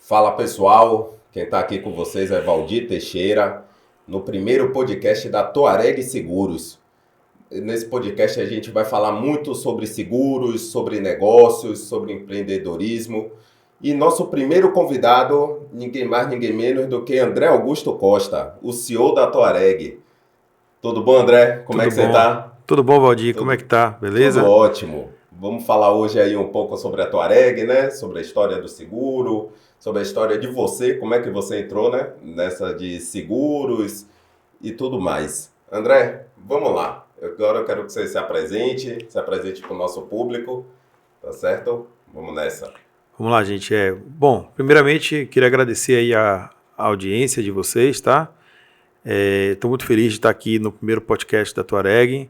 Fala pessoal, quem está aqui com vocês é Valdir Teixeira, no primeiro podcast da Touareg Seguros. Nesse podcast a gente vai falar muito sobre seguros, sobre negócios, sobre empreendedorismo. E nosso primeiro convidado, ninguém mais, ninguém menos do que André Augusto Costa, o CEO da Touareg. Tudo bom, André? Como é que você está? Tudo bom, Valdir? Como é que tá? Beleza? Tudo ótimo. Vamos falar hoje aí um pouco sobre a Touareg, né? Sobre a história do seguro, sobre a história de você, como é que você entrou, né? Nessa de seguros e tudo mais. André, vamos lá. Agora eu quero que você se apresente para o nosso público, tá certo? Vamos nessa. Vamos lá, gente. Bom, primeiramente, queria agradecer aí a audiência de vocês, tá? Estou muito feliz de estar aqui no primeiro podcast da Touareg.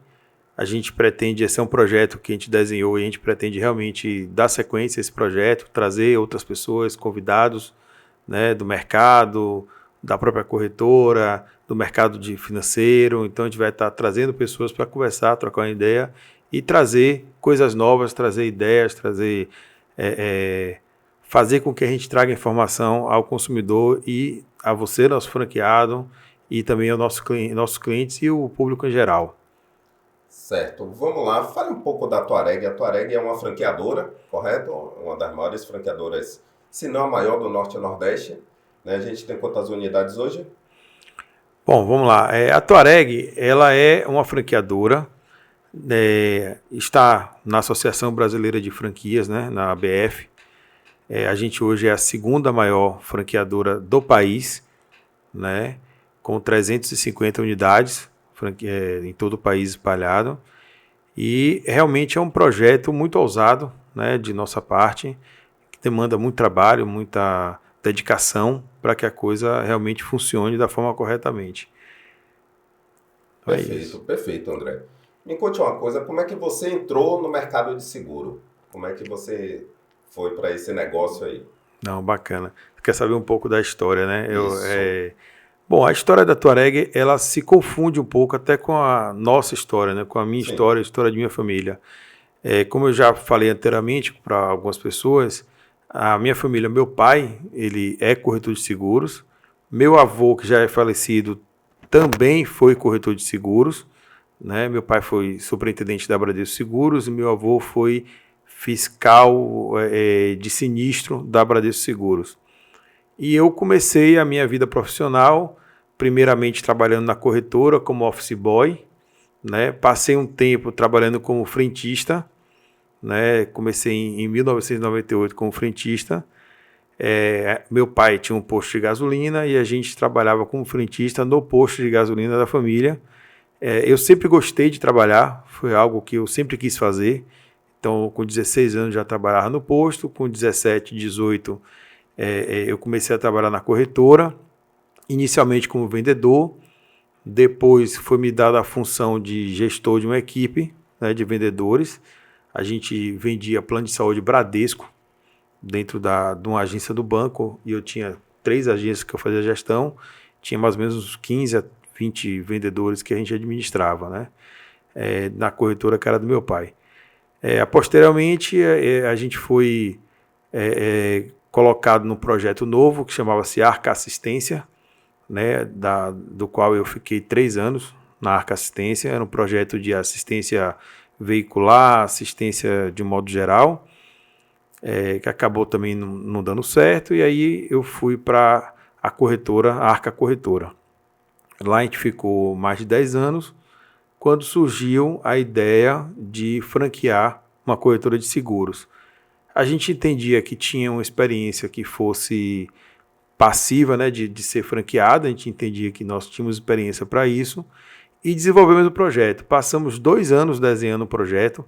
A gente pretende, esse é um projeto que a gente desenhou e a gente pretende realmente dar sequência a esse projeto, trazer outras pessoas, convidados, né, do mercado, da própria corretora, do mercado de financeiro. Então a gente vai estar trazendo pessoas para conversar, trocar uma ideia e trazer coisas novas, trazer ideias, fazer com que a gente traga informação ao consumidor e a você, nosso franqueado, e também aos nossos clientes e o público em geral. Certo, vamos lá, fale um pouco da Touareg. A Touareg é uma franqueadora, correto? Uma das maiores franqueadoras, se não a maior do Norte e Nordeste, né? A gente tem quantas unidades hoje? Bom, vamos lá. A Touareg, ela é uma franqueadora, está na Associação Brasileira de Franquias, né, na ABF. A gente hoje é a segunda maior franqueadora do país, né, com 350 unidades em todo o país espalhado. E realmente é um projeto muito ousado, né, de nossa parte, que demanda muito trabalho, muita dedicação para que a coisa realmente funcione da forma corretamente. Perfeito, perfeito, André. Me conte uma coisa, como é que você entrou no mercado de seguro? Como é que você foi para esse negócio aí? Não, bacana. Quer saber um pouco da história, né? Isso. Bom, a história da Touareg, ela se confunde um pouco até com a nossa história, né? Com a minha Sim. história, a história de minha família. Como eu já falei anteriormente para algumas pessoas, a minha família, meu pai, ele é corretor de seguros. Meu avô, que já é falecido, também foi corretor de seguros, né? Meu pai foi superintendente da Bradesco Seguros e meu avô foi fiscal de sinistro da Bradesco Seguros. E eu comecei a minha vida profissional, primeiramente trabalhando na corretora como office boy, né? Passei um tempo trabalhando como frentista, né? Comecei em 1998 como frentista. Meu pai tinha um posto de gasolina e a gente trabalhava como frentista no posto de gasolina da família. Eu sempre gostei de trabalhar, foi algo que eu sempre quis fazer. Então, com 16 anos já trabalhava no posto, com 17, 18 eu comecei a trabalhar na corretora, inicialmente como vendedor, depois foi me dada a função de gestor de uma equipe, né, de vendedores. A gente vendia plano de saúde Bradesco dentro de uma agência do banco e eu tinha 3 agências que eu fazia gestão, tinha mais ou menos uns 15 a 20 vendedores que a gente administrava, né, na corretora que era do meu pai. Posteriormente, a gente foi colocado num projeto novo que chamava-se Arca Assistência, né, do qual eu fiquei 3 anos na Arca Assistência. Era um projeto de assistência veicular, assistência de modo geral, que acabou também não dando certo, e aí eu fui para a corretora, a Arca Corretora. Lá a gente ficou mais de 10 anos, quando surgiu a ideia de franquear uma corretora de seguros. A gente entendia que tinha uma experiência que fosse passiva, né, de ser franqueada, a gente entendia que nós tínhamos experiência para isso e desenvolvemos o projeto. Passamos 2 anos desenhando o projeto,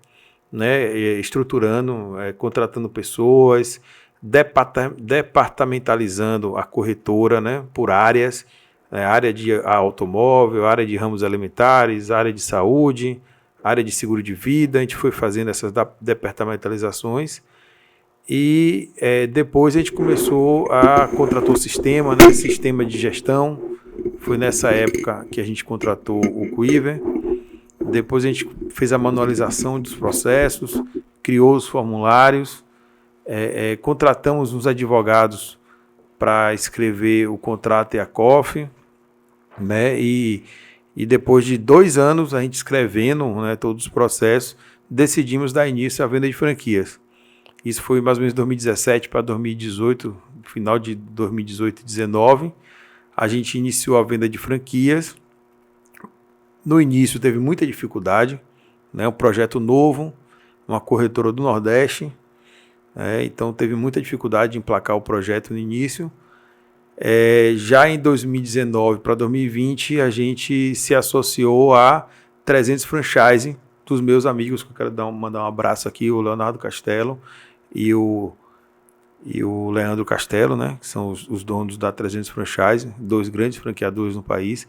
né, estruturando, contratando pessoas, departamentalizando a corretora, né, por áreas, área de automóvel, área de ramos alimentares, área de saúde, área de seguro de vida. A gente foi fazendo essas departamentalizações. E depois a gente começou a contratar o sistema, né, sistema de gestão. Foi nessa época que a gente contratou o Quiver. Depois a gente fez a manualização dos processos, criou os formulários, contratamos uns advogados para escrever o contrato e a COF, né? E depois de 2 anos a gente escrevendo, né, todos os processos, decidimos dar início à venda de franquias. Isso foi mais ou menos 2017 para 2018, final de 2018 e 2019. A gente iniciou a venda de franquias. No início teve muita dificuldade, né? Um projeto novo, uma corretora do Nordeste, então teve muita dificuldade de emplacar o projeto no início. Já em 2019 para 2020, a gente se associou a 300 Franchise dos meus amigos, que eu quero mandar um abraço aqui, o Leonardo Castelo e o Leandro Castelo, né, que são os donos da 300 Franchise, 2 grandes franqueadores no país,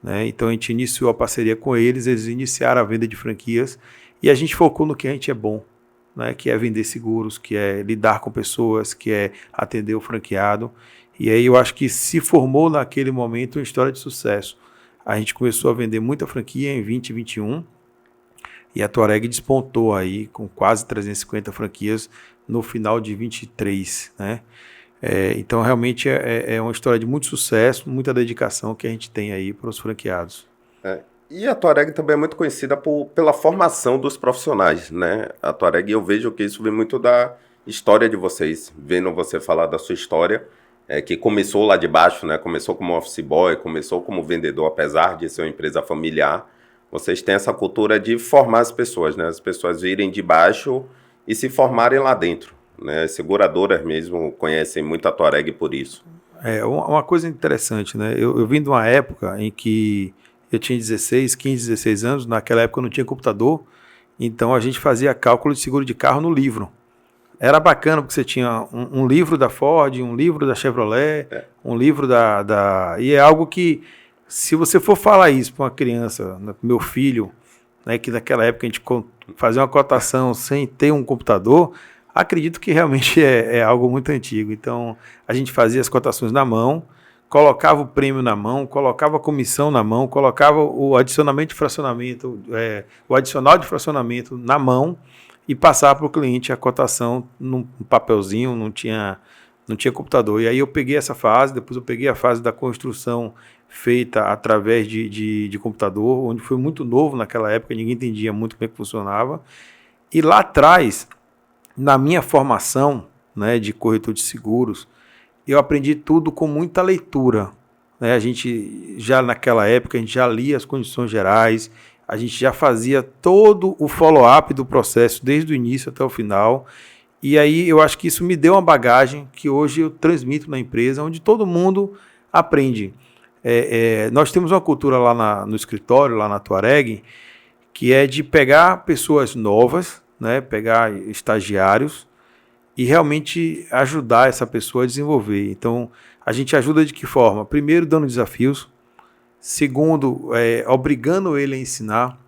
né? Então a gente iniciou a parceria com eles iniciaram a venda de franquias e a gente focou no que a gente é bom, né, que é vender seguros, que é lidar com pessoas, que é atender o franqueado. E aí eu acho que se formou naquele momento uma história de sucesso. A gente começou a vender muita franquia em 2021 e a Touareg despontou aí com quase 350 franquias no final de 23, né? Então realmente é uma história de muito sucesso, muita dedicação que a gente tem aí para os franqueados. E a Touareg também é muito conhecida pela formação dos profissionais, né? A Touareg, eu vejo que isso vem muito da história de vocês, vendo você falar da sua história, que começou lá de baixo, né? Começou como office boy, começou como vendedor, apesar de ser uma empresa familiar. Vocês têm essa cultura de formar as pessoas, né? As pessoas virem de baixo e se formarem lá dentro, né? As seguradoras mesmo conhecem muito a Touareg por isso. Uma coisa interessante, né? Eu vim de uma época em que eu tinha 15, 16 anos, naquela época eu não tinha computador, então a gente fazia cálculo de seguro de carro no livro. Era bacana porque você tinha um livro da Ford, um livro da Chevrolet, um livro E é algo que, se você for falar isso para uma criança, né, meu filho, né, que naquela época a gente fazia uma cotação sem ter um computador, acredito que realmente é algo muito antigo. Então, a gente fazia as cotações na mão, colocava o prêmio na mão, colocava a comissão na mão, colocava o adicionamento de fracionamento, o adicional de fracionamento na mão e passava para o cliente a cotação num papelzinho, não tinha computador. E aí eu peguei essa fase, depois eu peguei a fase da construção feita através de computador, onde foi muito novo naquela época, ninguém entendia muito como é que funcionava. E lá atrás, na minha formação, né, de corretor de seguros, eu aprendi tudo com muita leitura, né? A gente já naquela época, a gente já lia as condições gerais, a gente já fazia todo o follow-up do processo, desde o início até o final. E aí eu acho que isso me deu uma bagagem que hoje eu transmito na empresa, onde todo mundo aprende. Nós temos uma cultura lá no escritório, lá na Touareg, que é de pegar pessoas novas, né, pegar estagiários e realmente ajudar essa pessoa a desenvolver. Então, a gente ajuda de que forma? Primeiro, dando desafios. Segundo, obrigando ele a ensinar.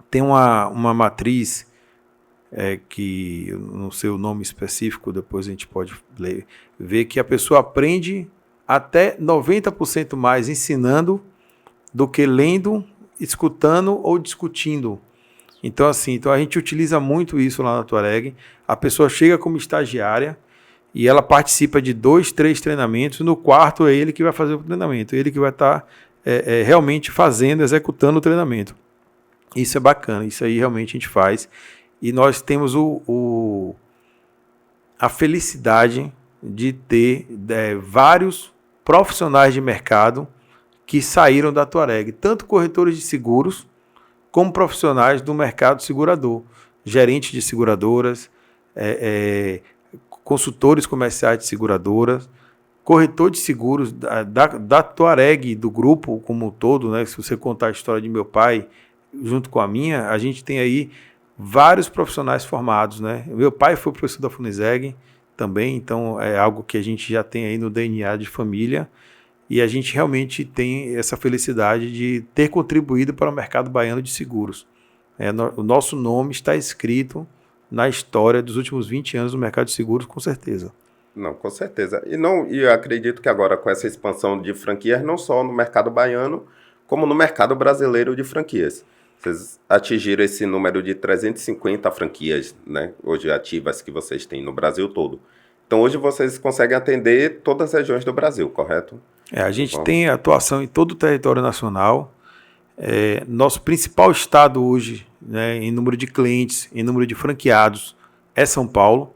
Tem uma matriz que, eu não sei o nome específico, depois a gente pode ver que a pessoa aprende até 90% mais ensinando do que lendo, escutando ou discutindo. Então, assim, a gente utiliza muito isso lá na Touareg. A pessoa chega como estagiária e ela participa de 2, 3 treinamentos. No quarto é ele que vai fazer o treinamento, ele que vai estar realmente executando o treinamento. Isso é bacana, isso aí realmente a gente faz. E nós temos a felicidade de ter vários profissionais de mercado que saíram da Touareg, tanto corretores de seguros, como profissionais do mercado segurador, gerentes de seguradoras, consultores comerciais de seguradoras, corretor de seguros da Touareg, do grupo como um todo, né? Se você contar a história de meu pai junto com a minha, a gente tem aí vários profissionais formados, né? Meu pai foi professor da Funizeg também, então é algo que a gente já tem aí no DNA de família. E a gente realmente tem essa felicidade de ter contribuído para o mercado baiano de seguros. O nosso nome está escrito na história dos últimos 20 anos do mercado de seguros, com certeza. Não, com certeza. E eu acredito que agora com essa expansão de franquias, não só no mercado baiano, como no mercado brasileiro de franquias. Vocês atingiram esse número de 350 franquias, né, hoje ativas que vocês têm no Brasil todo. Então, hoje vocês conseguem atender todas as regiões do Brasil, correto? A gente tem atuação em todo o território nacional. Nosso principal estado hoje, né, em número de clientes, em número de franqueados, é São Paulo.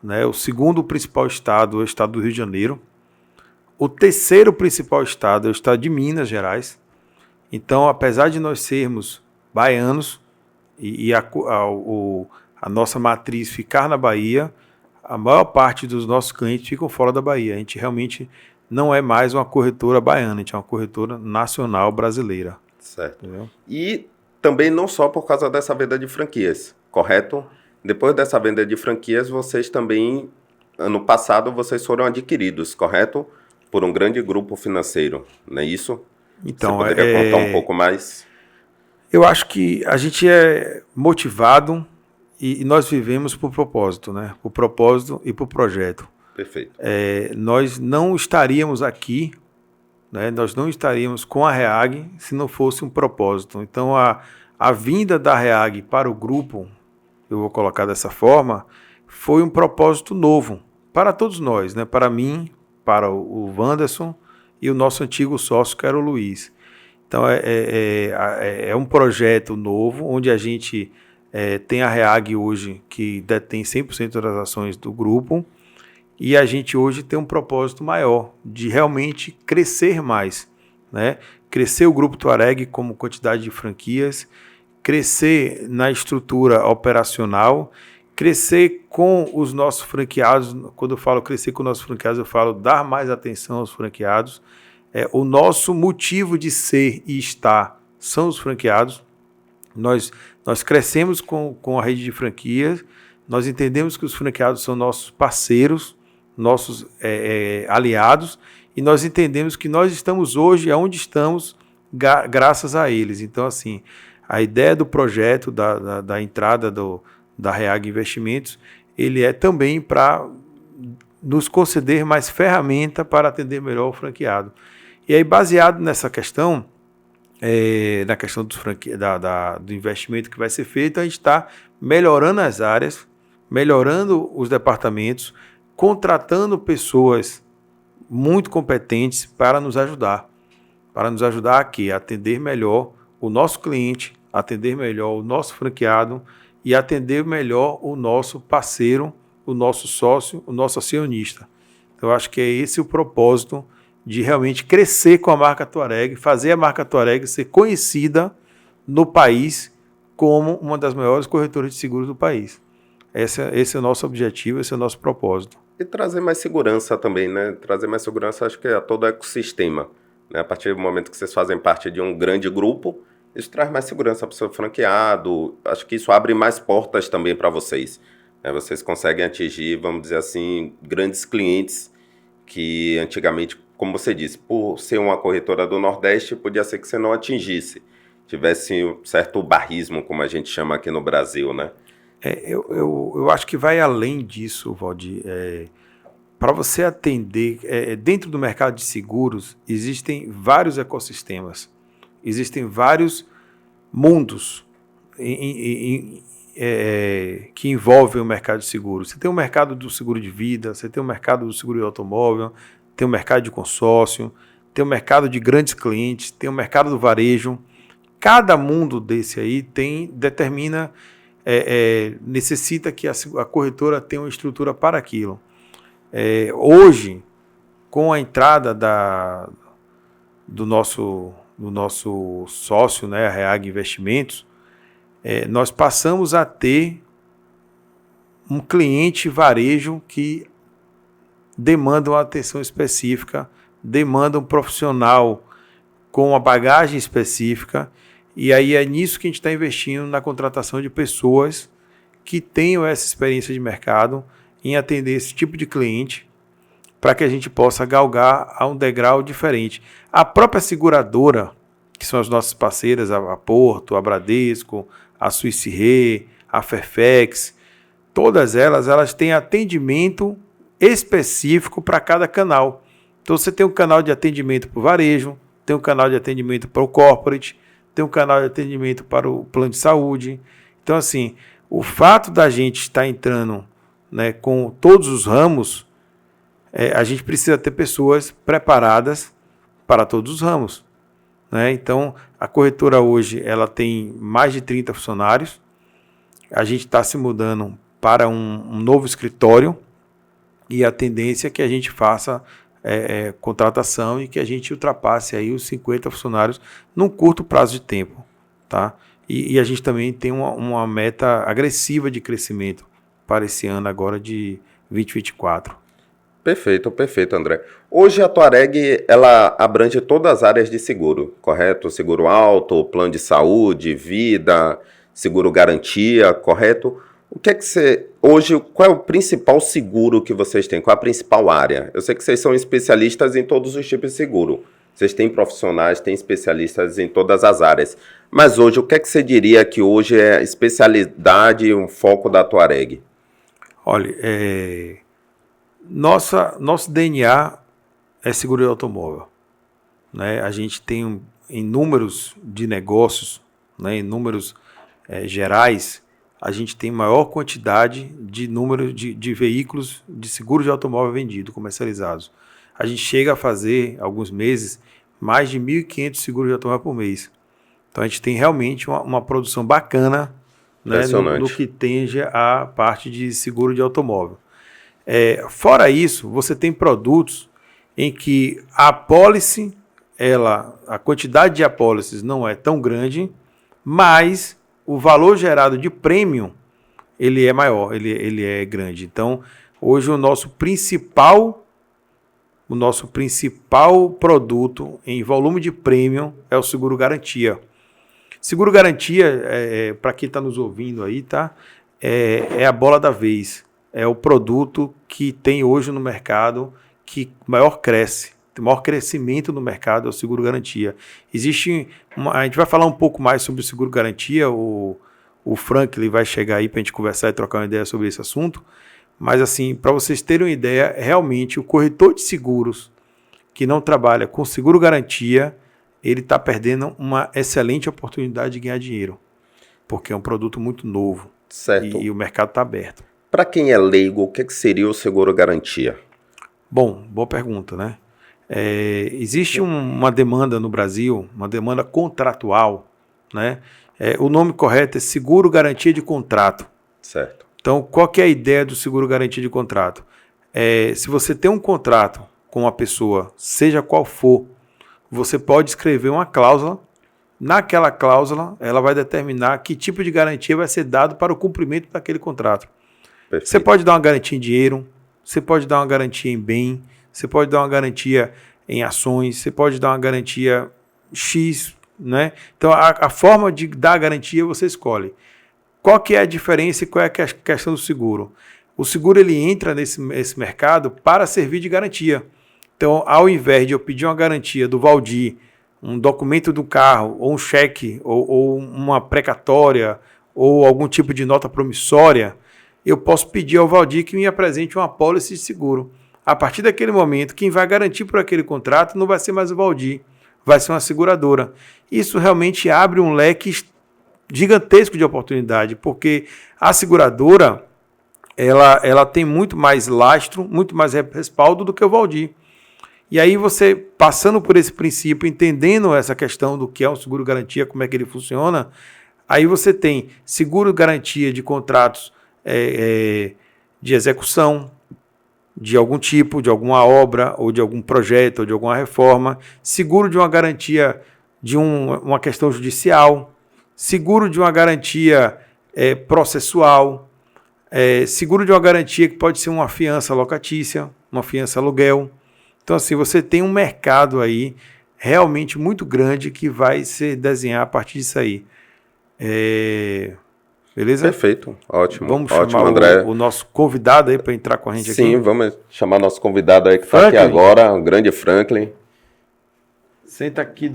Né? O segundo principal estado é o estado do Rio de Janeiro. O terceiro principal estado é o estado de Minas Gerais. Então, apesar de nós sermos baianos e a nossa matriz ficar na Bahia, a maior parte dos nossos clientes ficam fora da Bahia. A gente realmente não é mais uma corretora baiana, a gente é uma corretora nacional brasileira. Certo. Entendeu? E também não só por causa dessa venda de franquias, correto? Depois dessa venda de franquias, vocês também, ano passado, vocês foram adquiridos, correto? Por um grande grupo financeiro, não é isso? Então, você poderia contar um pouco mais? Eu acho que a gente é motivado e nós vivemos por propósito, né? Por propósito e por projeto. Perfeito. Nós não estaríamos aqui, né? Nós não estaríamos com a REAG se não fosse um propósito. Então, a vinda da REAG para o grupo, eu vou colocar dessa forma, foi um propósito novo para todos nós, né? Para mim, para o Wanderson e o nosso antigo sócio, que era o Luiz. Então, é um projeto novo, onde a gente tem a REAG hoje, que detém 100% das ações do grupo, e a gente hoje tem um propósito maior, de realmente crescer mais, né? Crescer o Grupo Touareg como quantidade de franquias, crescer na estrutura operacional, crescer com os nossos franqueados. Quando eu falo crescer com os nossos franqueados, eu falo dar mais atenção aos franqueados. O nosso motivo de ser e estar são os franqueados. Nós crescemos com a rede de franquias, nós entendemos que os franqueados são nossos parceiros, nossos aliados, e nós entendemos que nós estamos hoje onde estamos graças a eles. Então, assim, a ideia do projeto, da entrada da REAG Investimentos, ele é também para nos conceder mais ferramenta para atender melhor o franqueado. E aí, baseado nessa questão, na questão do investimento que vai ser feito, a gente está melhorando as áreas, melhorando os departamentos, contratando pessoas muito competentes para nos ajudar aqui a atender melhor o nosso cliente, atender melhor o nosso franqueado e atender melhor o nosso parceiro, o nosso sócio, o nosso acionista. Então, eu acho que é esse o propósito de realmente crescer com a marca Touareg, fazer a marca Touareg ser conhecida no país como uma das maiores corretoras de seguros do país. Esse é o nosso objetivo, esse é o nosso propósito. E trazer mais segurança também, né? Trazer mais segurança, acho que é todo o ecossistema. Né? A partir do momento que vocês fazem parte de um grande grupo, isso traz mais segurança para o seu franqueado. Acho que isso abre mais portas também para vocês. Né? Vocês conseguem atingir, vamos dizer assim, grandes clientes que antigamente, como você disse, por ser uma corretora do Nordeste, podia ser que você não atingisse. Tivesse um certo barrismo, como a gente chama aqui no Brasil, né? Eu acho que vai além disso, Valdir. Para você atender, dentro do mercado de seguros, existem vários ecossistemas, existem vários mundos que envolvem o mercado de seguros. Você tem o mercado do seguro de vida, você tem o mercado do seguro de automóvel, tem o mercado de consórcio, tem o mercado de grandes clientes, tem o mercado do varejo. Cada mundo desse aí necessita que a corretora tenha uma estrutura para aquilo. Hoje, com a entrada do nosso sócio, né, a REAG Investimentos, nós passamos a ter um cliente varejo que demanda uma atenção específica, demanda um profissional com uma bagagem específica, e aí é nisso que a gente está investindo, na contratação de pessoas que tenham essa experiência de mercado em atender esse tipo de cliente, para que a gente possa galgar a um degrau diferente. A própria seguradora, que são as nossas parceiras, a Porto, a Bradesco, a Suisse Re, a Fairfax, todas elas têm atendimento específico para cada canal. Então você tem um canal de atendimento para o varejo, tem um canal de atendimento para o corporate, tem um canal de atendimento para o plano de saúde. Então, assim, o fato da gente estar entrando né, com todos os ramos, a gente precisa ter pessoas preparadas para todos os ramos, né? Então, a corretora hoje ela tem mais de 30 funcionários. A gente está se mudando para um novo escritório e a tendência é que a gente faça contratação e que a gente ultrapasse aí os 50 funcionários num curto prazo de tempo, tá? E a gente também tem uma meta agressiva de crescimento para esse ano agora de 2024. Perfeito, perfeito, André. Hoje a Touareg, ela abrange todas as áreas de seguro, correto? Seguro alto, plano de saúde, vida, seguro garantia, correto? O que é que você... Hoje, qual é o principal seguro que vocês têm? Qual é a principal área? Eu sei que vocês são especialistas em todos os tipos de seguro. Vocês têm profissionais, têm especialistas em todas as áreas. Mas hoje, o que é que você diria que hoje é a especialidade e um foco da Touareg? Olha, nosso DNA é seguro de automóvel, né? A gente tem em números de negócios, né, em números gerais, a gente tem maior quantidade de número de veículos de seguro de automóvel vendido, comercializados. A gente chega a fazer, alguns meses, mais de 1.500 seguros de automóvel por mês. Então a gente tem realmente uma produção bacana, né, no que tange a parte de seguro de automóvel. Fora isso, você tem produtos em que a apólice, a quantidade de apólices não é tão grande, mas o valor gerado de prêmio, ele é maior, ele é grande. Então, hoje o nosso principal produto em volume de prêmio é o seguro garantia. Seguro garantia, para quem está nos ouvindo aí, tá? É a bola da vez. É o produto que tem hoje no mercado que maior cresce. O maior crescimento no mercado é o seguro garantia. A gente vai falar um pouco mais sobre o seguro garantia. O Franklin vai chegar aí para a gente conversar e trocar uma ideia sobre esse assunto. Mas, assim, para vocês terem uma ideia, realmente o corretor de seguros que não trabalha com seguro garantia, ele está perdendo uma excelente oportunidade de ganhar dinheiro, porque é um produto muito novo. Certo. E o mercado está aberto. Para quem é leigo, o que seria o seguro garantia? Bom, boa pergunta, né? Existe uma demanda no Brasil, uma demanda contratual, né? O nome correto é seguro garantia de contrato. Certo. Então, qual que é a ideia do seguro garantia de contrato? Se você tem um contrato com uma pessoa, seja qual for, você pode escrever uma cláusula. Naquela cláusula, ela vai determinar que tipo de garantia vai ser dado para o cumprimento daquele contrato. Perfeito. Você pode dar uma garantia em dinheiro, você pode dar uma garantia em bem, você pode dar uma garantia em ações, você pode dar uma garantia X, né? Então, a forma de dar a garantia você escolhe. Qual que é a diferença e qual é a questão do seguro? O seguro ele entra nesse mercado para servir de garantia. Então, ao invés de eu pedir uma garantia do Valdir, um documento do carro, ou um cheque, ou uma precatória, ou algum tipo de nota promissória, eu posso pedir ao Valdir que me apresente uma apólice de seguro. A partir daquele momento, quem vai garantir por aquele contrato não vai ser mais o Valdir, vai ser uma seguradora. Isso realmente abre um leque gigantesco de oportunidade, porque a seguradora ela tem muito mais lastro, muito mais respaldo do que o Valdir. E aí você, passando por esse princípio, entendendo essa questão do que é um seguro-garantia, como é que ele funciona, aí você tem seguro-garantia de contratos de execução, de algum tipo, de alguma obra, ou de algum projeto, ou de alguma reforma, seguro de uma garantia de uma questão judicial, seguro de uma garantia processual, seguro de uma garantia que pode ser uma fiança locatícia, uma fiança aluguel. Então, assim, você tem um mercado aí realmente muito grande que vai se desenhar a partir disso aí. Beleza? Perfeito, ótimo. Vamos ótimo, chamar André. O nosso convidado aí para entrar com a gente aqui. Sim, vamos chamar nosso convidado aí que está aqui agora, o grande Franklin. Senta aqui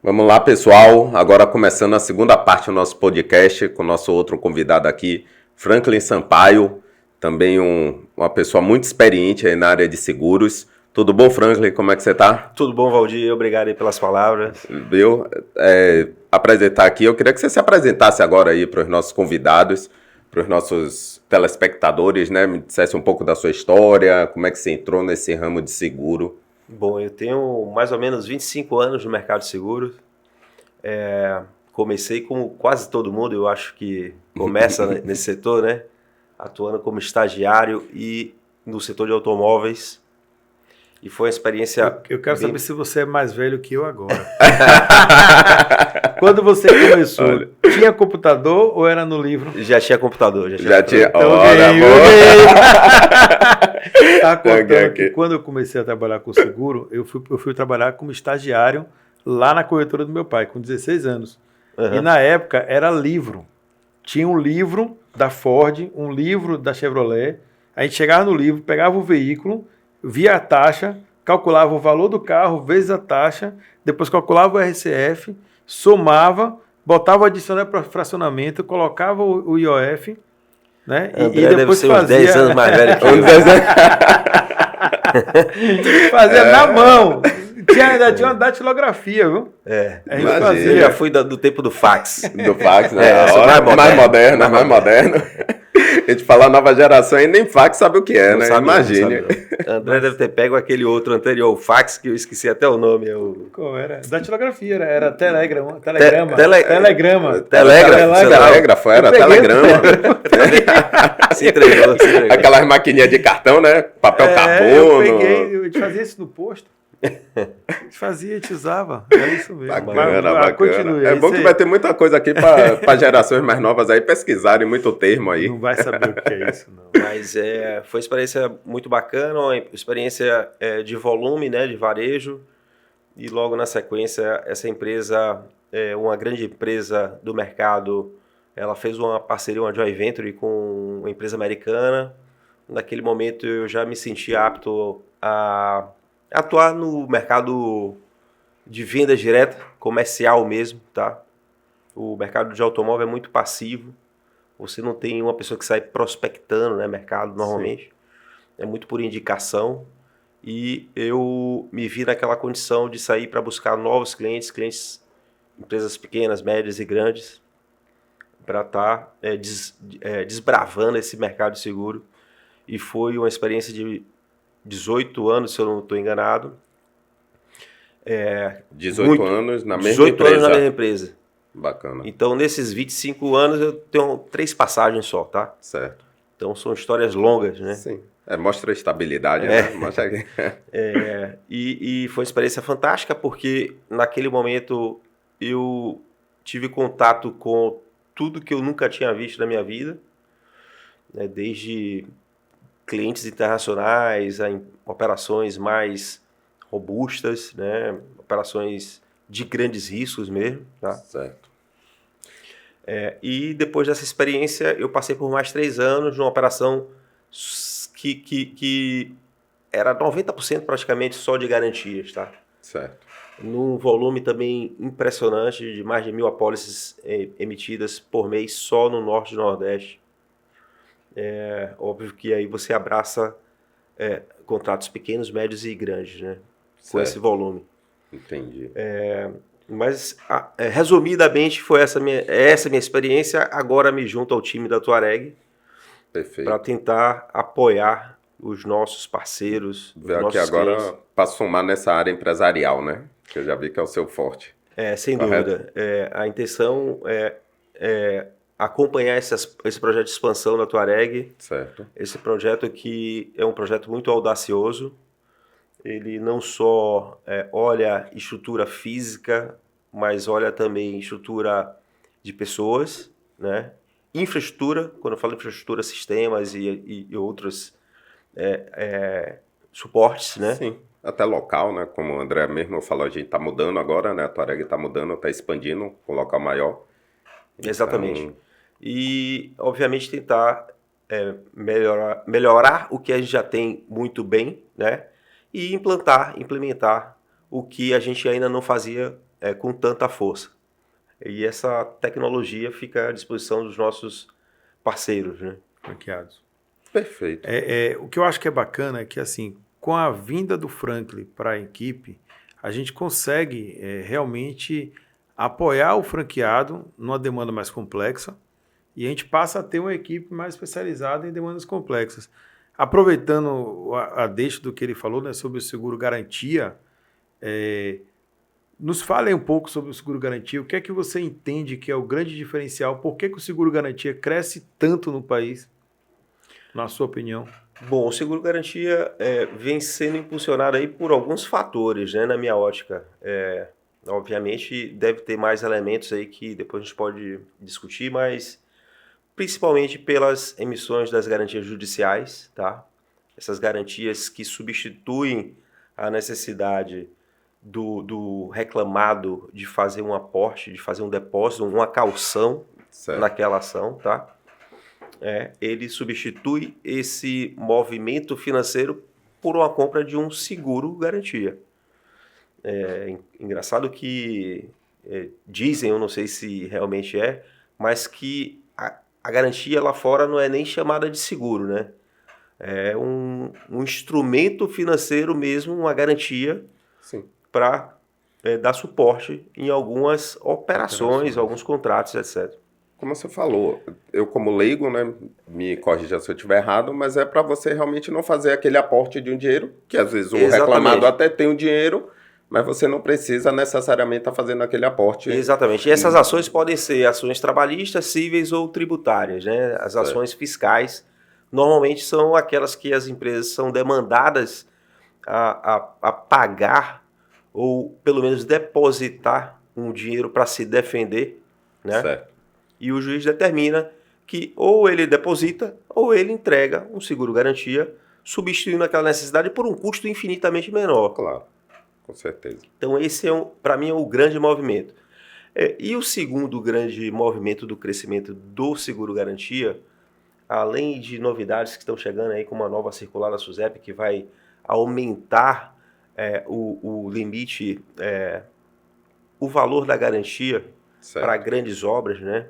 Vamos lá, pessoal. Agora começando a segunda parte do nosso podcast com o nosso outro convidado aqui, Franklin Sampaio, também uma pessoa muito experiente aí na área de seguros. Tudo bom, Franklin? Como é que você tá? Tudo bom, Valdir? Obrigado aí pelas palavras. Viu? Apresentar aqui, eu queria que você se apresentasse agora aí para os nossos convidados, para os nossos telespectadores, né? Me dissesse um pouco da sua história, como é que você entrou nesse ramo de seguro. Bom, eu tenho mais ou menos 25 anos no mercado de seguros. Comecei como quase todo mundo, eu acho que começa nesse setor, né? Atuando como estagiário e no setor de automóveis. E foi uma experiência... Eu quero saber se você é mais velho que eu agora. Quando você começou, olha, tinha computador ou era no livro? Já tinha computador. Já tinha. Então, olha, tá contando que quando eu comecei a trabalhar com seguro, eu fui trabalhar como estagiário lá na corretora do meu pai, com 16 anos. Uhum. E na época era livro. Tinha um livro da Ford, um livro da Chevrolet. A gente chegava no livro, pegava o veículo, via a taxa, calculava o valor do carro vezes a taxa, depois calculava o RCF, somava, botava o adicional para fracionamento, colocava o IOF, né? André e depois deve ser fazia... uns 10 anos mais velho que eu. Fazia na mão. Ainda tinha uma datilografia, viu? A gente fazia. Eu já fui do tempo do fax. Do fax, né? Mais moderno. A gente fala nova geração e nem fax sabe o que é, não, né? Imagine. André deve ter pego aquele outro anterior, o fax, que eu esqueci até o nome. Qual era? Datilografia, era telegrama. Telégrafo, era telegrama. Se entregou. Aquelas maquininhas de cartão, né? Papel carbono. Eu gente fazia isso no posto. A gente fazia, a gente usava. É isso mesmo. Bacana. Continue, é bom que vai ter muita coisa aqui para gerações mais novas aí pesquisarem muito termo aí. Não vai saber o que é isso, não. Mas foi uma experiência muito bacana, uma experiência de volume, né, de varejo. E logo na sequência, essa empresa, uma grande empresa do mercado, ela fez uma parceria, uma joint venture com uma empresa americana. Naquele momento eu já me senti apto a atuar no mercado de venda direta, comercial mesmo, tá? O mercado de automóvel é muito passivo. Você não tem uma pessoa que sai prospectando, né, mercado normalmente. Sim. É muito por indicação. E eu me vi naquela condição de sair para buscar novos clientes, empresas pequenas, médias e grandes, para estar desbravando esse mercado de seguro. E foi uma experiência de 18 anos, se eu não estou enganado. 18 anos na mesma empresa. 18 anos na mesma empresa. Bacana. Então, nesses 25 anos, eu tenho 3 passagens só, tá? Certo. Então, são histórias longas, né? Sim. Mostra a estabilidade, né? Mostra... E foi uma experiência fantástica, porque naquele momento eu tive contato com tudo que eu nunca tinha visto na minha vida, né? Desde clientes internacionais, a operações mais robustas, né? Operações de grandes riscos mesmo. Tá? Certo. E depois dessa experiência, eu passei por mais 3 anos numa operação que era 90% praticamente só de garantias. Tá? Certo. Num volume também impressionante de mais de 1.000 apólices emitidas por mês só no Norte e Nordeste. Óbvio que aí você abraça contratos pequenos, médios e grandes, né? Com esse volume. Entendi. Mas, resumidamente, foi essa minha experiência. Agora me junto ao time da Touareg para tentar apoiar os nossos parceiros. Veio aqui agora para somar nessa área empresarial, né? Que eu já vi que é o seu forte. Sem dúvida. A intenção é acompanhar esse projeto de expansão da Touareg. Certo. Esse projeto que é um projeto muito audacioso. Ele não só olha estrutura física, mas olha também estrutura de pessoas, né? Infraestrutura, quando eu falo infraestrutura, sistemas e outros suportes, né? Sim, até local, né? Como o André mesmo falou, a gente está mudando agora, né? A Touareg está mudando, está expandindo com um local maior. Exatamente. Então... E, obviamente, tentar melhorar o que a gente já tem muito bem, né? E implementar o que a gente ainda não fazia com tanta força. E essa tecnologia fica à disposição dos nossos parceiros, né? Franqueados. Perfeito. O que eu acho que é bacana é que, assim, com a vinda do Franklin para a equipe, a gente consegue realmente apoiar o franqueado numa demanda mais complexa e a gente passa a ter uma equipe mais especializada em demandas complexas. Aproveitando a deixa do que ele falou, né, sobre o seguro garantia, nos fale um pouco sobre o seguro garantia. O que é que você entende que é o grande diferencial? Por que o seguro garantia cresce tanto no país, na sua opinião? Bom, o seguro garantia vem sendo impulsionado aí por alguns fatores, né, na minha ótica. Obviamente deve ter mais elementos aí que depois a gente pode discutir, mas principalmente pelas emissões das garantias judiciais, tá? Essas garantias que substituem a necessidade do reclamado de fazer um aporte, de fazer um depósito, uma caução naquela ação, tá? Ele substitui esse movimento financeiro por uma compra de um seguro garantia. Engraçado que dizem, eu não sei se realmente mas que a garantia lá fora não é nem chamada de seguro, né? É um instrumento financeiro mesmo, uma garantia para dar suporte em algumas operações, alguns contratos, etc. Como você falou, eu como leigo, né, me corrija se eu estiver errado, mas é para você realmente não fazer aquele aporte de um dinheiro, que às vezes o reclamado até tem o dinheiro, mas você não precisa necessariamente estar fazendo aquele aporte. Exatamente. E essas ações podem ser ações trabalhistas, cíveis ou tributárias, né? As ações fiscais normalmente são aquelas que as empresas são demandadas a pagar ou pelo menos depositar um dinheiro para se defender, né? Certo. E o juiz determina que ou ele deposita ou ele entrega um seguro garantia, substituindo aquela necessidade por um custo infinitamente menor. Claro, com certeza. Então esse para mim é o grande movimento. E o segundo grande movimento do crescimento do seguro garantia, além de novidades que estão chegando aí com uma nova circular da SUSEP que vai aumentar o limite, o valor da garantia para grandes obras, né?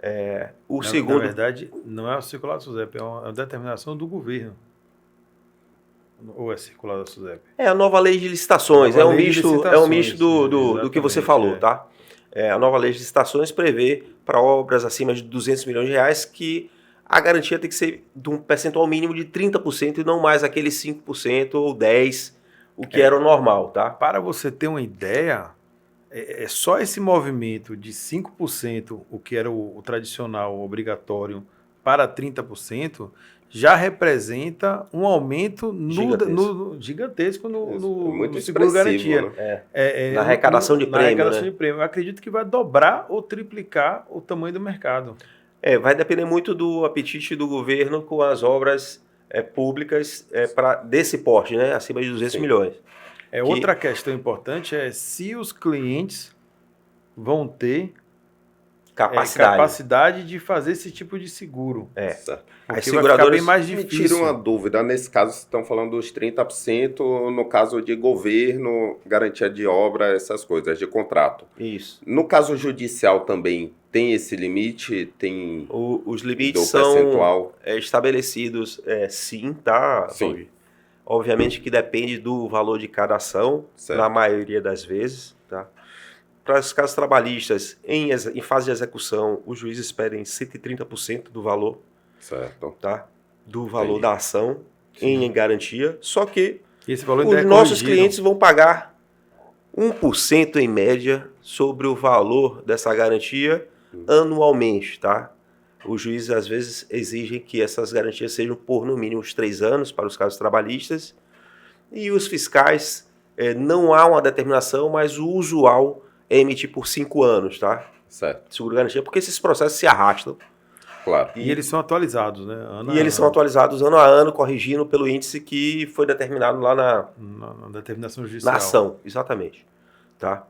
Na verdade, não é a circular da SUSEP, é uma determinação do governo. Ou é circular da SUSEP? É a nova lei de licitações, é um misto do que você falou, tá? A nova lei de licitações prevê para obras acima de 200 milhões de reais que a garantia tem que ser de um percentual mínimo de 30% e não mais aqueles 5% ou 10%, o que era o normal, tá? Para você ter uma ideia, só esse movimento de 5%, o que era o tradicional, o obrigatório, para 30%, já representa um aumento gigantesco no seguro garantia. Né? Na arrecadação de prêmio. Eu acredito que vai dobrar ou triplicar o tamanho do mercado. Vai depender muito do apetite do governo com as obras públicas desse porte, né? Acima de 200 milhões. Outra questão importante é se os clientes vão ter capacidade de fazer esse tipo de seguro. Porque vai ficar bem mais difícil. Me tira uma dúvida, nesse caso vocês estão falando dos 30%, no caso de governo, garantia de obra, essas coisas, de contrato. Isso. No caso judicial também tem esse limite? Tem os limites são estabelecidos, sim, tá? Sim. Obviamente que depende do valor de cada ação, na maioria das vezes, tá? Para os casos trabalhistas, em fase de execução, os juízes pedem 130% do valor, tá? Do valor da ação em garantia, só que esse valor os nossos clientes vão pagar 1% em média sobre o valor dessa garantia anualmente, tá? Os juízes às vezes exigem que essas garantias sejam por no mínimo 3 anos para os casos trabalhistas e os fiscais não há uma determinação, mas o usual é emitir por 5 anos, tá? Certo. Seguro garantia, porque esses processos se arrastam. Claro. E eles são atualizados, né? Eles são atualizados ano a ano, corrigindo pelo índice que foi determinado lá na determinação judicial. Na ação, exatamente. Tá?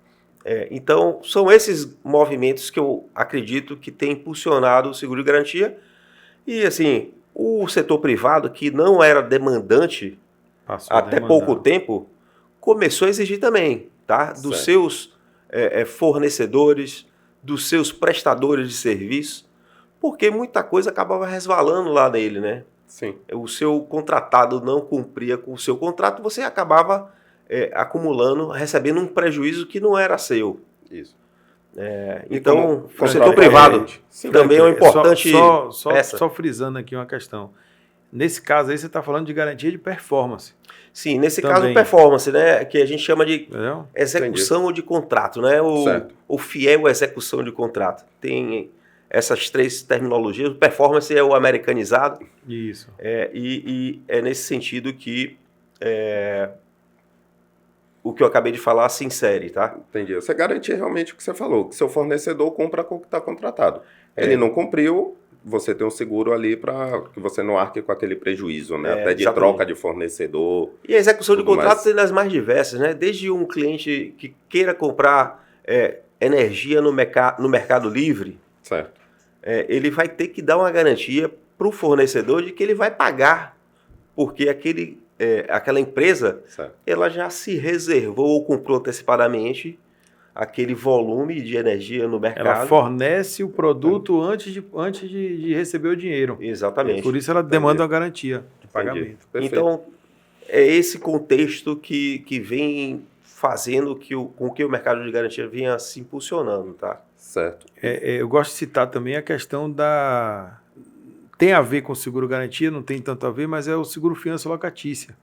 Então, são esses movimentos que eu acredito que tem impulsionado o seguro de garantia. E, assim, o setor privado, que não era demandante até pouco tempo, começou a exigir também, tá? Dos seus fornecedores, dos seus prestadores de serviço, porque muita coisa acabava resvalando lá nele, né? Sim. o seu contratado não cumpria com o seu contrato, você acabava acumulando, recebendo um prejuízo que não era seu. Isso. Então, o como setor contrato privado Sim. também é uma importante peça. Só frisando aqui uma questão. Nesse caso aí, você está falando de garantia de performance. Sim, nesse Também. caso, performance, né? Que a gente chama de Entendeu? execução de contrato, né? O fiel execução de contrato. Tem essas três terminologias. O performance é o americanizado. Isso. E é nesse sentido que o que eu acabei de falar se insere, tá? Entendi. Você garante realmente o que você falou, que seu fornecedor compra com o que está contratado. Ele não cumpriu, você tem um seguro ali para que você não arque com aquele prejuízo, né? Até de exatamente. troca de fornecedor. E a execução de contrato mais. tem das mais diversas, né? Desde um cliente que queira comprar energia no mercado livre, Certo. ele vai ter que dar uma garantia para o fornecedor de que ele vai pagar, porque aquela empresa Certo. ela já se reservou ou comprou antecipadamente aquele volume de energia no mercado. Ela fornece o produto antes de receber o dinheiro. Exatamente. Por isso ela demanda uma garantia de pagamento. Perfeito. Então, é esse contexto que vem fazendo com que o mercado de garantia venha se impulsionando, tá? Certo. Eu gosto de citar também a questão tem a ver com o seguro-garantia, não tem tanto a ver, mas é o seguro-fiança locatícia,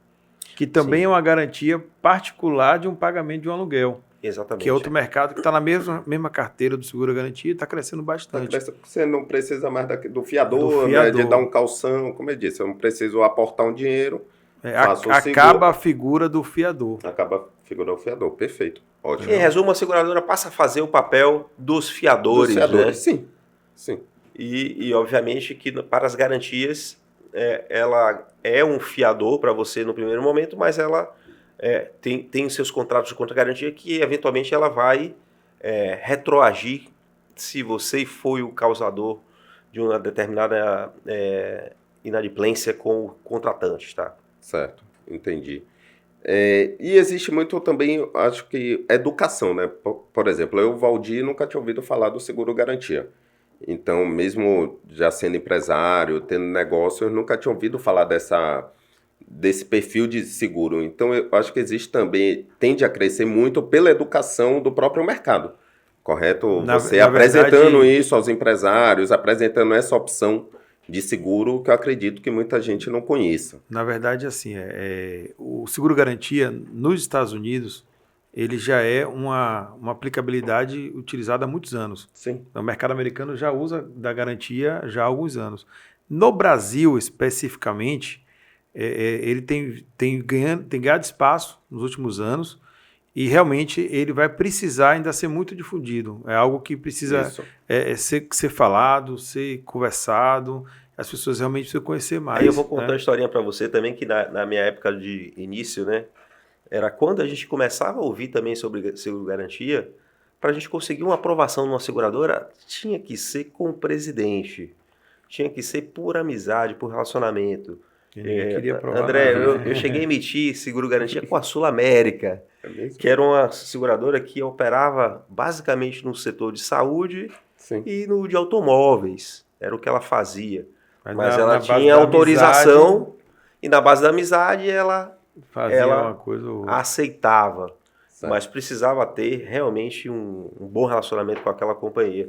que também é uma garantia particular de um pagamento de um aluguel. Exatamente. Que é outro mercado que está na mesma carteira do seguro-garantia e está crescendo bastante. Você não precisa mais do fiador, né, de dar um calção, como eu disse, eu não preciso aportar um dinheiro. Acaba a figura do fiador. Acaba a figura do fiador, perfeito. Ótimo. Em resumo, a seguradora passa a fazer o papel dos fiadores. Né? Sim. E obviamente que para as garantias, ela é um fiador para você no primeiro momento, mas ela tem os seus contratos de contra-garantia que eventualmente ela vai retroagir se você foi o causador de uma determinada inadimplência com o contratante, tá? Certo, entendi. E existe muito também, acho que, educação, né? Por exemplo, eu, Valdir, nunca tinha ouvido falar do seguro-garantia. Então, mesmo já sendo empresário, tendo negócio, eu nunca tinha ouvido falar desse perfil de seguro. Então, eu acho que tende a crescer muito pela educação do próprio mercado, correto? Você apresentando isso aos empresários, apresentando essa opção de seguro que eu acredito que muita gente não conheça. Na verdade, assim, o seguro-garantia nos Estados Unidos, ele já é uma aplicabilidade utilizada há muitos anos. Sim. O mercado americano já usa da garantia já há alguns anos. No Brasil, especificamente, ele tem ganhado espaço nos últimos anos e realmente ele vai precisar ainda ser muito difundido. É algo que precisa ser falado, ser conversado. As pessoas realmente precisam conhecer mais. Aí eu vou contar uma historinha para você também, que na minha época de início, né, era quando a gente começava a ouvir também sobre seguro-garantia, para a gente conseguir uma aprovação numa seguradora, tinha que ser com o presidente, tinha que ser por amizade, por relacionamento. Queria aprovar, André, eu cheguei a emitir seguro-garantia com a Sul América, que era uma seguradora que operava basicamente no setor de saúde e no de automóveis. Era o que ela fazia. Mas ela tinha autorização e na base da amizade ela uma coisa ou outra. Aceitava. Certo. Mas precisava ter realmente um bom relacionamento com aquela companhia.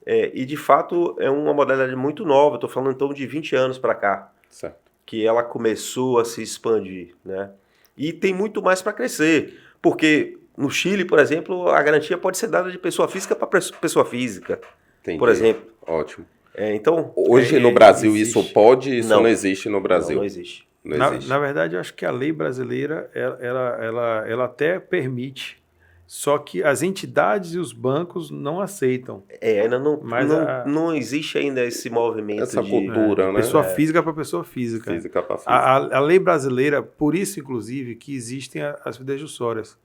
E de fato é uma modalidade muito nova, estou falando então de 20 anos para cá. Certo. Que ela começou a se expandir, né? E tem muito mais para crescer, porque no Chile, por exemplo, a garantia pode ser dada de pessoa física para pessoa física, Entendi. por exemplo. Ótimo. Então, hoje no Brasil existe. Isso pode? Isso não existe no Brasil? Não existe. Não existe. Na verdade, eu acho que a lei brasileira, ela até permite, só que as entidades e os bancos não aceitam. Ainda não existe ainda esse movimento. Essa cultura, né? Pessoa física para pessoa física. Física para física. A lei brasileira, por isso, inclusive, que existem as fidejussórias.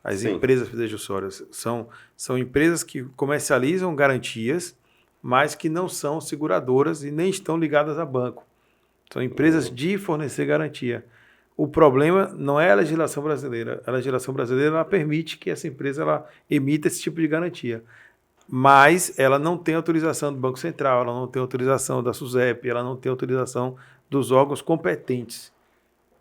As empresas fidejussórias. São empresas que comercializam garantias, mas que não são seguradoras e nem estão ligadas a banco. São empresas de fornecer garantia. O problema não é a legislação brasileira. A legislação brasileira ela permite que essa empresa ela emita esse tipo de garantia. Mas ela não tem autorização do Banco Central, ela não tem autorização da SUSEP, ela não tem autorização dos órgãos competentes.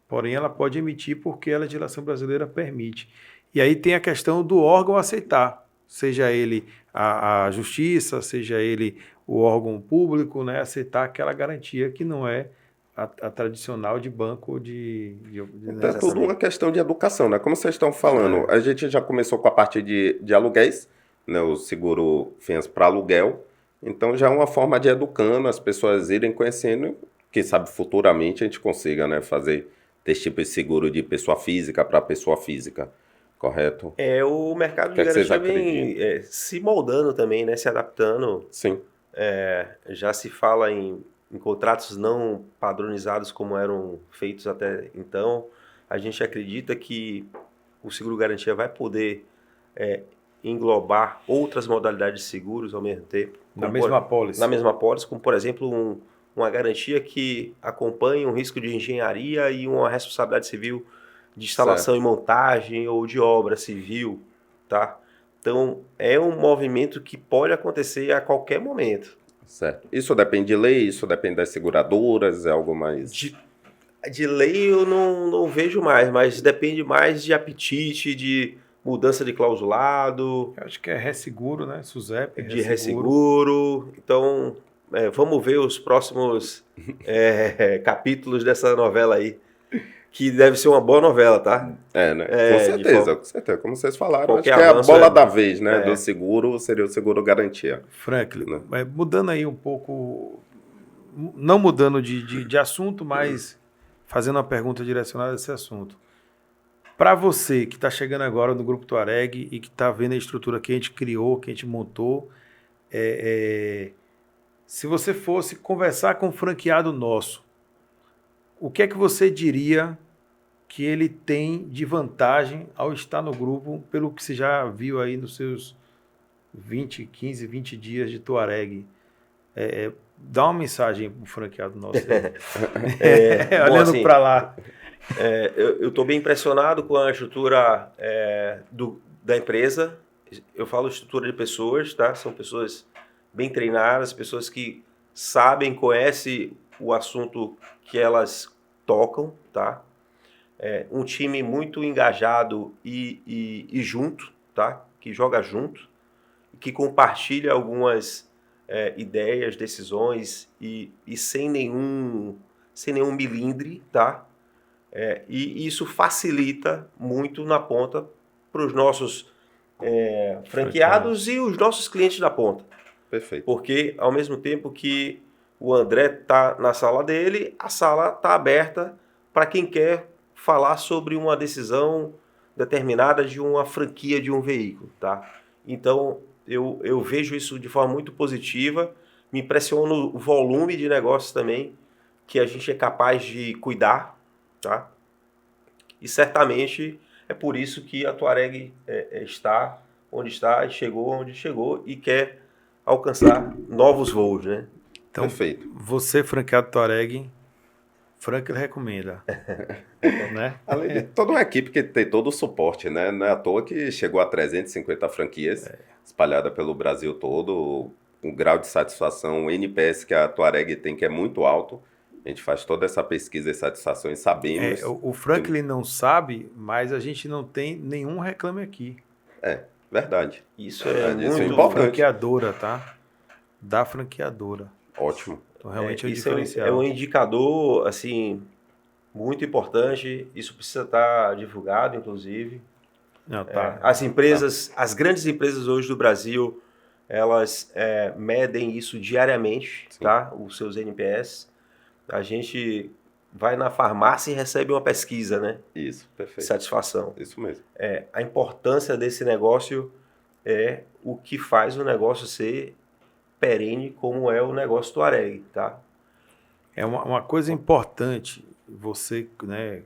Porém, ela pode emitir porque a legislação brasileira permite. E aí tem a questão do órgão aceitar, seja ele a justiça, seja ele o órgão público, né, aceitar aquela garantia que não é a tradicional de banco Então, é tudo uma questão de educação, né? Como vocês estão falando, a gente já começou com a parte de aluguéis, né? O seguro FIANS para aluguel. Então, já é uma forma de educando, as pessoas irem conhecendo, quem sabe futuramente a gente consiga, né, fazer esse tipo de seguro de pessoa física para pessoa física, correto? O mercado de que vocês garantia vem se moldando também, né? Se adaptando. Sim. Já se fala em contratos não padronizados como eram feitos até então. A gente acredita que o seguro-garantia vai poder englobar outras modalidades de seguros ao mesmo tempo. Na mesma apólice. Na mesma apólice, como por exemplo uma garantia que acompanhe um risco de engenharia e uma responsabilidade civil de instalação e montagem ou de obra civil, tá? Então, é um movimento que pode acontecer a qualquer momento. Certo. Isso depende de lei, isso depende das seguradoras, é algo mais... De lei eu não vejo mais, mas depende mais de apetite, de mudança de clausulado. Eu acho que é resseguro, né? SUSEP, de resseguro. Então, vamos ver os próximos capítulos dessa novela aí. Que deve ser uma boa novela, tá? Né? Com certeza, com certeza. Como vocês falaram, acho que é a bola da vez, né? Do seguro seria o seguro garantia. Franklin, mudando aí um pouco, não mudando de assunto, mas fazendo uma pergunta direcionada a esse assunto. Para você que está chegando agora no Grupo Touareg e que está vendo a estrutura que a gente criou, que a gente montou, se você fosse conversar com um franqueado nosso, o que é que você diria que ele tem de vantagem ao estar no grupo, pelo que você já viu aí nos seus 15, 20 dias de Touareg? Dá uma mensagem para o franqueado nosso. Olhando assim, para lá. Eu estou bem impressionado com a estrutura da empresa. Eu falo estrutura de pessoas, tá? São pessoas bem treinadas, pessoas que sabem, conhecem o assunto que elas tocam, tá? Um time muito engajado e junto, tá? Que joga junto, que compartilha algumas ideias, decisões e sem nenhum milindre, tá? E isso facilita muito na ponta para os nossos franqueados e os nossos clientes da ponta. Perfeito. Porque ao mesmo tempo que o André está na sala dele, a sala está aberta para quem quer falar sobre uma decisão determinada de uma franquia de um veículo, tá? Então, eu vejo isso de forma muito positiva, me impressiona o volume de negócios também que a gente é capaz de cuidar, tá? E certamente é por isso que a Touareg está onde está e chegou onde chegou e quer alcançar novos voos, né? Então, perfeito. Você, franqueado Touareg, Franklin recomenda. Né? Além de toda uma equipe que tem todo o suporte, né? Não é à toa que chegou a 350 franquias espalhadas pelo Brasil todo. Um grau de satisfação, o NPS que a Touareg tem, que é muito alto. A gente faz toda essa pesquisa e satisfação e sabemos... o Franklin não sabe, mas a gente não tem nenhum reclame aqui. Verdade. Isso é muito isso é importante. Franqueadora, tá? Da franqueadora. Ótimo. Então, realmente é um isso diferencial. é um indicador, assim, muito importante. Isso precisa estar divulgado, inclusive. Não, tá. As grandes empresas hoje do Brasil, elas medem isso diariamente, tá? Os seus NPS. A gente vai na farmácia e recebe uma pesquisa, né? Isso, perfeito. Satisfação. Isso mesmo. A importância desse negócio é o que faz o negócio ser perene, como é o negócio Touareg, tá? É uma coisa importante, você, né,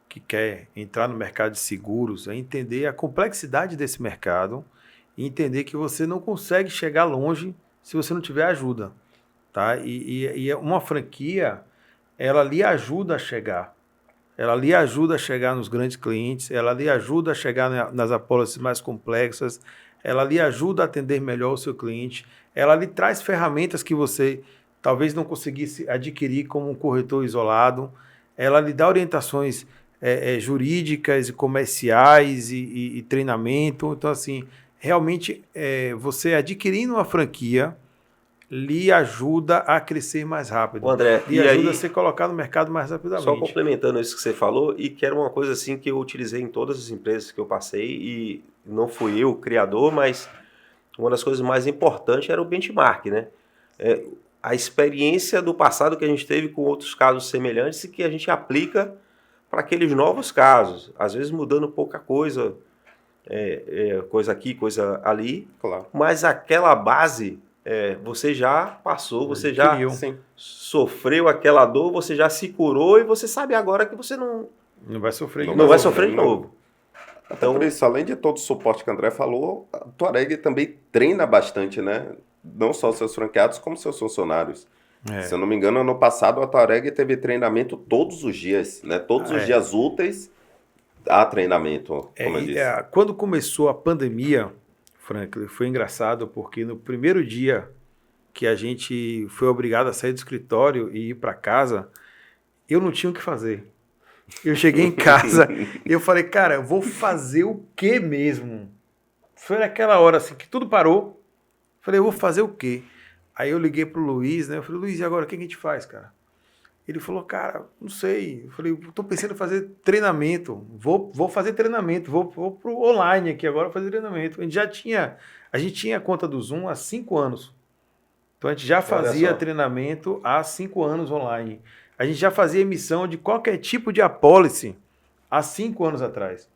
que quer entrar no mercado de seguros, é entender a complexidade desse mercado e entender que você não consegue chegar longe se você não tiver ajuda, tá? E uma franquia, ela lhe ajuda a chegar. Ela lhe ajuda a chegar nos grandes clientes, ela lhe ajuda a chegar nas apólices mais complexas, ela lhe ajuda a atender melhor o seu cliente, ela lhe traz ferramentas que você talvez não conseguisse adquirir como um corretor isolado. Ela lhe dá orientações jurídicas e comerciais e treinamento. Então, assim, realmente, você adquirindo uma franquia lhe ajuda a crescer mais rápido. Ô, André, lhe ajuda a ser colocado no mercado mais rapidamente. Só complementando isso que você falou, e que era uma coisa assim que eu utilizei em todas as empresas que eu passei, e não fui eu o criador, mas uma das coisas mais importantes era o benchmark, né? A experiência do passado que a gente teve com outros casos semelhantes e que a gente aplica para aqueles novos casos, às vezes mudando pouca coisa, coisa aqui, coisa ali, Claro. mas aquela base você já passou, você já sofreu aquela dor, você já se curou e você sabe agora que você não vai sofrer de novo. Então, por isso, além de todo o suporte que o André falou, a Touareg também treina bastante, né? Não só seus franqueados, como seus funcionários. Se eu não me engano, ano passado a Touareg teve treinamento todos os dias, né? Todos os dias úteis há treinamento, como eu disse. Quando começou a pandemia, Franklin, foi engraçado porque no primeiro dia que a gente foi obrigado a sair do escritório e ir para casa, eu não tinha o que fazer. Eu cheguei em casa e eu falei, cara, eu vou fazer o quê mesmo? Foi naquela hora assim que tudo parou. Falei, eu vou fazer o quê? Aí eu liguei pro Luiz, né? Eu falei, Luiz, e agora o que a gente faz, cara? Ele falou, cara, não sei. Eu falei, tô pensando em fazer treinamento. Vou fazer treinamento. Vou pro online aqui agora fazer treinamento. A gente tinha a conta do Zoom há 5 anos. Então a gente já fazia treinamento há 5 anos online. A gente já fazia emissão de qualquer tipo de apólice há 5 anos atrás.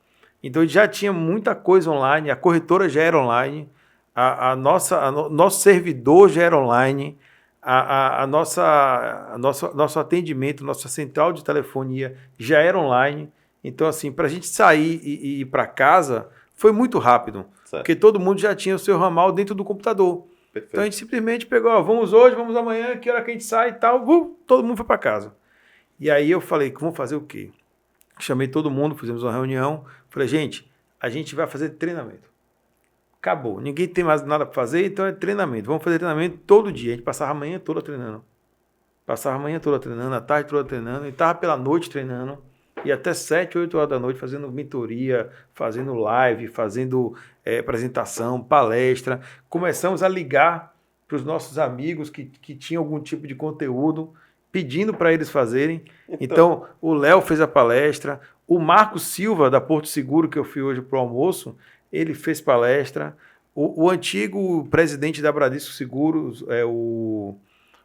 Então a gente já tinha muita coisa online, a corretora já era online, nosso servidor já era online, nosso atendimento, nossa central de telefonia já era online. Então, assim, para a gente sair e ir para casa foi muito rápido, porque todo mundo já tinha o seu ramal dentro do computador. Perfeito. Então a gente simplesmente pegou, vamos hoje, vamos amanhã, que hora que a gente sai e tal, todo mundo foi para casa. E aí eu falei, vamos fazer o quê? Chamei todo mundo, fizemos uma reunião, falei, gente, a gente vai fazer treinamento. Acabou, ninguém tem mais nada para fazer, então é treinamento. Vamos fazer treinamento todo dia. A gente passava a manhã toda treinando. A tarde toda treinando, e estava pela noite treinando. E até 7, 8 horas da noite fazendo mentoria, fazendo live, fazendo apresentação, palestra. Começamos a ligar para os nossos amigos que tinham algum tipo de conteúdo, pedindo para eles fazerem. Então, o Léo fez a palestra, o Marco Silva, da Porto Seguro, que eu fui hoje para o almoço, ele fez palestra. O antigo presidente da Bradesco Seguros, o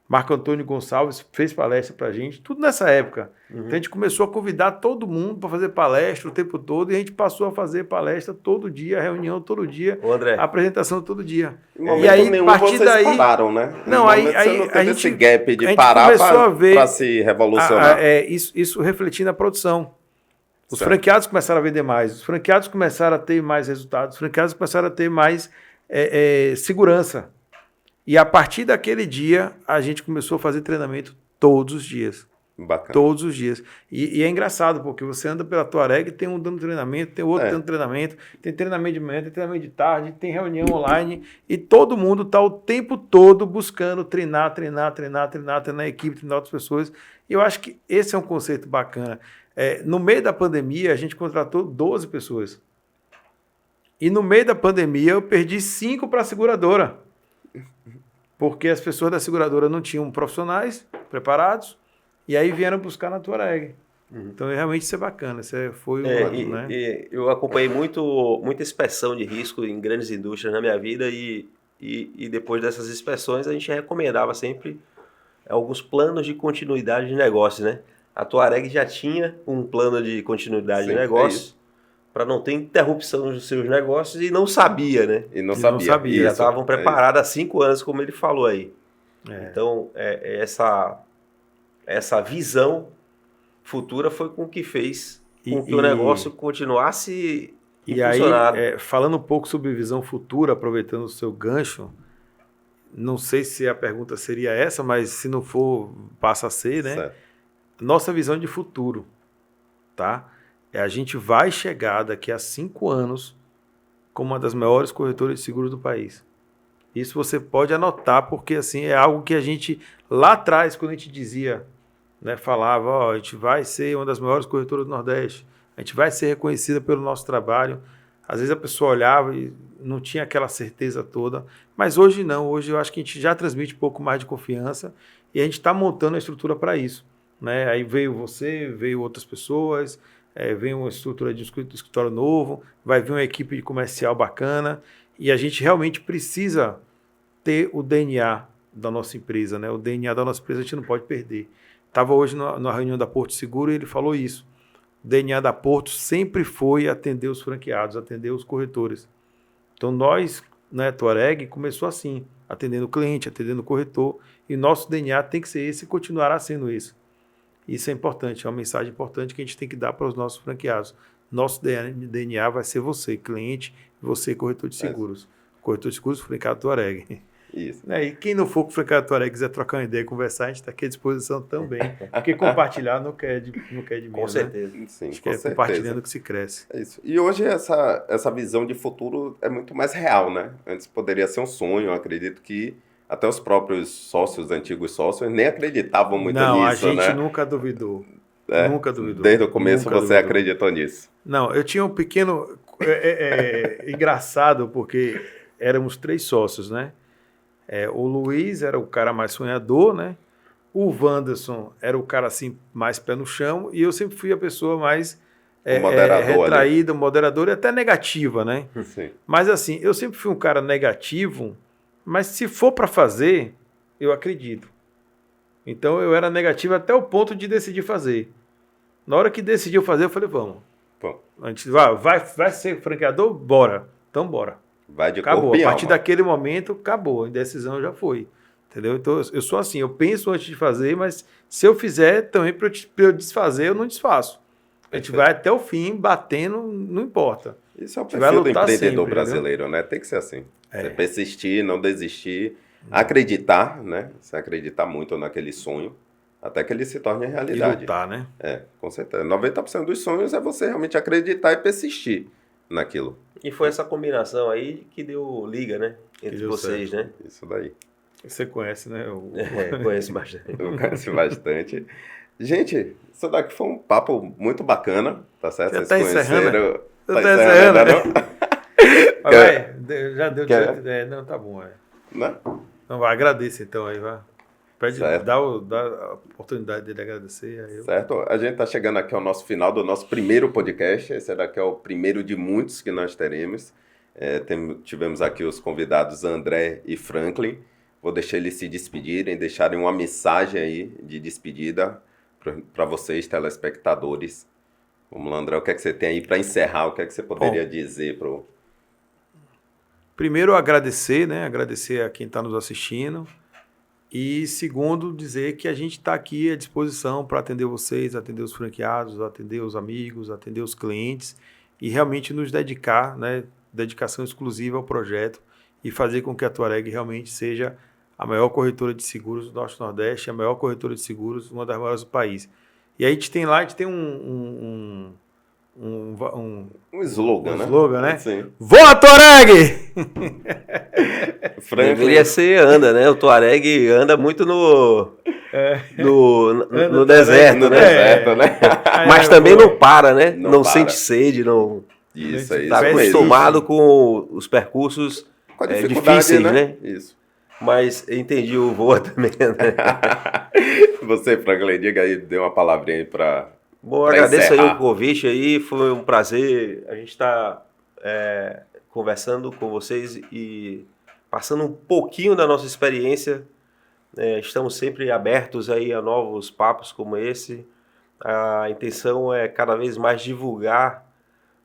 Marco Antônio Gonçalves, fez palestra para a gente, tudo nessa época. Então a gente começou a convidar todo mundo para fazer palestra o tempo todo, e a gente passou a fazer palestra todo dia, reunião todo dia, apresentação todo dia. E aí, a partir daí pararam, né? Não, aí a gente esse gap de parar para se revolucionar. Isso refletir na produção. Os franqueados começaram a vender mais, os franqueados começaram a ter mais resultados, os franqueados começaram a ter mais segurança. E a partir daquele dia, a gente começou a fazer treinamento todos os dias. Bacana. Todos os dias. E é engraçado, porque você anda pela Touareg, tem um dando treinamento, tem outro dando treinamento, tem treinamento de manhã, tem treinamento de tarde, tem reunião online, e todo mundo está o tempo todo buscando treinar a equipe, treinar outras pessoas. E eu acho que esse é um conceito bacana. No meio da pandemia, a gente contratou 12 pessoas. E no meio da pandemia, eu perdi 5 para a seguradora. Porque as pessoas da seguradora não tinham profissionais preparados, e aí vieram buscar na Touareg. Então, realmente, isso é bacana. Isso foi né? Eu acompanhei muita inspeção de risco em grandes indústrias na minha vida, e depois dessas inspeções, a gente recomendava sempre alguns planos de continuidade de negócio, né? A Touareg já tinha um plano de continuidade de negócio, para não ter interrupção nos seus negócios, e não sabia, né? E não sabia. Já estavam preparados há 5 anos, como ele falou aí. Então, essa visão futura foi com que fez com que o negócio continuasse impulsionado. E aí, falando um pouco sobre visão futura, aproveitando o seu gancho, não sei se a pergunta seria essa, mas se não for, passa a ser, né? Certo. Nossa visão de futuro, tá? A gente vai chegar daqui a 5 anos como uma das maiores corretoras de seguros do país. Isso você pode anotar, porque assim é algo que a gente, lá atrás, quando a gente dizia, né, falava, ó, a gente vai ser uma das maiores corretoras do Nordeste, a gente vai ser reconhecida pelo nosso trabalho. Às vezes a pessoa olhava e não tinha aquela certeza toda, mas hoje não, hoje eu acho que a gente já transmite um pouco mais de confiança e a gente está montando a estrutura para isso, né? Aí veio você, veio outras pessoas, veio uma estrutura de escritório novo, vai vir uma equipe de comercial bacana e a gente realmente precisa ter o DNA da nossa empresa, né? O DNA da nossa empresa a gente não pode perder. Estava hoje na reunião da Porto Seguro e ele falou isso. O DNA da Porto sempre foi atender os franqueados, atender os corretores. Então nós, né, Touareg, começou assim, atendendo o cliente, atendendo o corretor, e nosso DNA tem que ser esse e continuará sendo esse. Isso é importante, é uma mensagem importante que a gente tem que dar para os nossos franqueados. Nosso DNA vai ser você, cliente, você, corretor de seguros. Corretor de seguros, franqueado Touareg. Isso. E quem não for com o franqueado Touareg quiser trocar uma ideia, conversar, a gente está aqui à disposição também. Porque compartilhar não quer de menos. Com certeza. Né? Sim, Acho que é compartilhando que se cresce. É isso. E hoje essa visão de futuro é muito mais real, né? Antes poderia ser um sonho, eu acredito que até os próprios sócios, antigos sócios, nem acreditavam muito nisso, né? Não, a gente nunca duvidou. Nunca duvidou. Desde o começo você acreditou nisso. Não, eu tinha um pequeno... engraçado, porque éramos 3 sócios, né? O Luiz era o cara mais sonhador, né? O Wanderson era o cara assim mais pé no chão e eu sempre fui a pessoa mais retraída, moderadora e até negativa, né? Sim. Mas assim, eu sempre fui um cara negativo, mas se for para fazer, eu acredito. Então eu era negativo até o ponto de decidir fazer. Na hora que decidiu fazer, eu falei, vamos. Bom. A gente vai ser franqueador? Bora. Então bora. Vai de acabou. corpo e A partir alma. daquele momento, acabou. A decisão já foi. Entendeu? Então, eu sou assim. Eu penso antes de fazer, mas se eu fizer, também para eu desfazer, eu não desfaço. A gente vai até o fim, batendo, não importa. Isso é o perfil do empreendedor sempre, brasileiro, né? Tem que ser assim. Você persistir, não desistir, acreditar, né? Você acreditar muito naquele sonho, até que ele se torne realidade. E lutar, né? Com certeza. 90% dos sonhos é você realmente acreditar e persistir naquilo. E foi essa combinação aí que deu liga, né? Entre vocês, certo. né? Isso daí. Você conhece, né? Conheço bastante. Eu conheço bastante. Gente, isso daqui foi um papo muito bacana, tá certo? Já Vocês tá encerrando? conheceram... Tá encerrando, né? Vai, já deu. Não, tá bom. Né? Então vai, agradeça então aí, vai. Pede, Certo. dá a oportunidade dele agradecer. Aí Certo? A gente está chegando aqui ao nosso final do nosso primeiro podcast. Esse daqui é o primeiro de muitos que nós teremos. Tivemos aqui os convidados André e Franklin. Vou deixar eles se despedirem, deixarem uma mensagem aí de despedida para vocês, telespectadores. Vamos lá, André, o que é que você tem aí para encerrar? O que é que você poderia dizer para o... Primeiro, agradecer, né? Agradecer a quem está nos assistindo. E segundo, dizer que a gente está aqui à disposição para atender vocês, atender os franqueados, atender os amigos, atender os clientes e realmente nos dedicar, né? Dedicação exclusiva ao projeto e fazer com que a Touareg realmente seja a maior corretora de seguros do Norte-Nordeste, a maior corretora de seguros, uma das maiores do país. E aí a gente tem um slogan, né? Slogan, né? Sim. Voa, Touareg! Deveria ser anda, né? O Touareg anda muito no deserto, No né? deserto, né? Mas também não para, né? Não Não para. sente sede, não... Isso aí. Está isso mesmo. acostumado com os percursos Com a dificuldade, difíceis, né? Isso. Mas entendi o voa também, né? Você, Franklin, diga aí, dê uma palavrinha aí para... Bom, agradeço aí o convite aí, foi um prazer a gente estar conversando com vocês e passando um pouquinho da nossa experiência. Estamos sempre abertos aí a novos papos como esse. A intenção é cada vez mais divulgar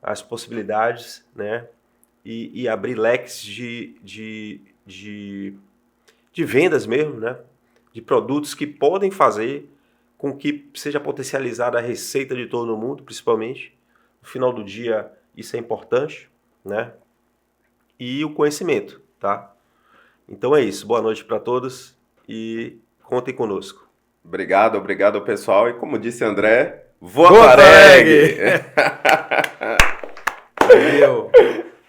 as possibilidades, né? E abrir leques de vendas mesmo, né? De produtos que podem fazer com que seja potencializada a receita de todo mundo, principalmente. No final do dia, isso é importante, né? E o conhecimento, tá? Então é isso. Boa noite para todos e contem conosco. Obrigado, pessoal. E como disse André, voa Touareg!